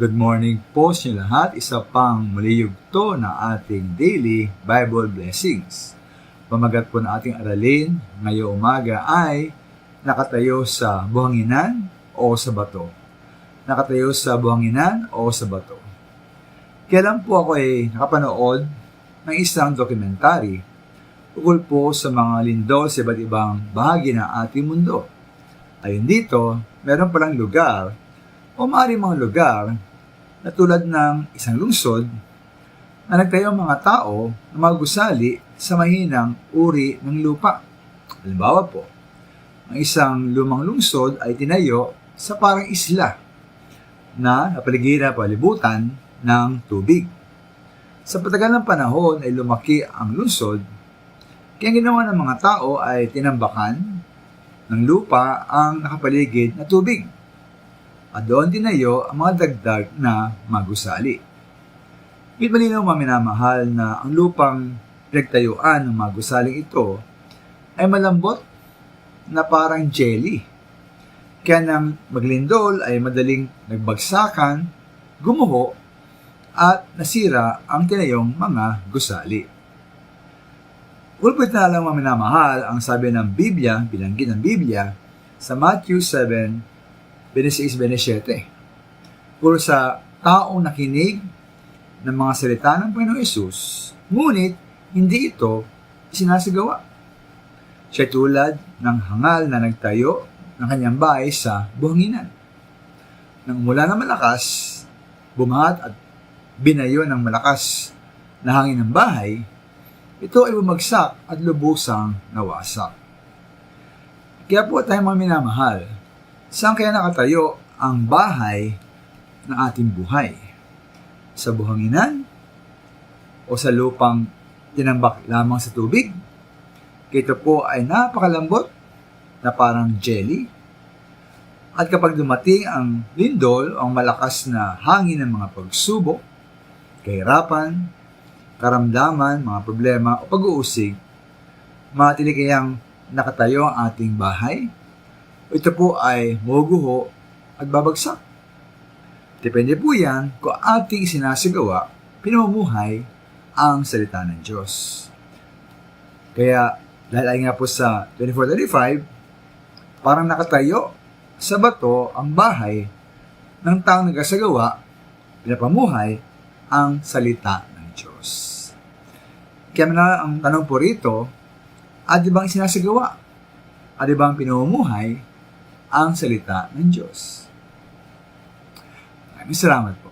Good morning po sa inyo lahat. Isa pang muli yugto na ating daily Bible blessings. Pamagat po na ating aralin ngayong umaga ay nakatayo sa buhanginan o sa bato. Nakatayo sa buhanginan o sa bato. Kailan po ako ay nakapanood ng isang dokumentary tungkol po sa mga lindol sa iba't ibang bahagi ng ating mundo. Ayon dito, meron palang lugar o maaaring mga lugar na tulad ng isang lungsod na nagtayo ang mga tao na mga gusali sa mahinang uri ng lupa. Halimbawa po, ang isang lumang lungsod ay tinayo sa parang isla na napaligiran palibutan ng tubig. Sa patagal ng panahon ay lumaki ang lungsod, kaya ang ginawa ng mga tao ay tinambakan ng lupa ang nakapaligid na tubig. At doon tinayo ang mga dagdag na magusali. Bit malinaw mga minamahal na ang lupang pinagtayuan ng mga gusaling ito ay malambot na parang jelly. Kaya nang maglindol ay madaling nagbagsakan, gumuho, at nasira ang tinayong mga gusali. Ulpit na lang mga minamahal ang sabi ng Biblia, binanggit ng Biblia, sa Matthew 7:26-27. Puro sa taong nakinig ng mga salita ng Panginoong Hesus, ngunit hindi ito sinasagawa. Siya tulad ng hangal na nagtayo ng kanyang bahay sa buhanginan. Nang umula ng malakas, bumahat at binayo ng malakas na hangin ng bahay, ito ay bumagsak at lubusang nawasak. Kaya po tayo mga minamahal, saan kaya nakatayo ang bahay ng ating buhay? Sa buhanginan? O sa lupang tinambak lamang sa tubig? Ito po ay napakalambot na parang jelly. At kapag dumating ang lindol o ang malakas na hangin ng mga pagsubok, kahirapan, karamdaman, mga problema o pag-uusig, matili kayang nakatayo ang ating bahay? Ito po ay maguguho at babagsak. Depende po yan kung ating sinasagawa, pinamumuhay ang salita ng Diyos. Kaya, dahil ay nga po sa 24:35, parang nakatayo sa bato ang bahay ng taong nagsagawa, pinapamuhay ang salita ng Diyos. Kaya na ang tanong po rito, di bang sinasagawa? Di bang pinamumuhay ang salita ng Diyos? Maraming salamat po.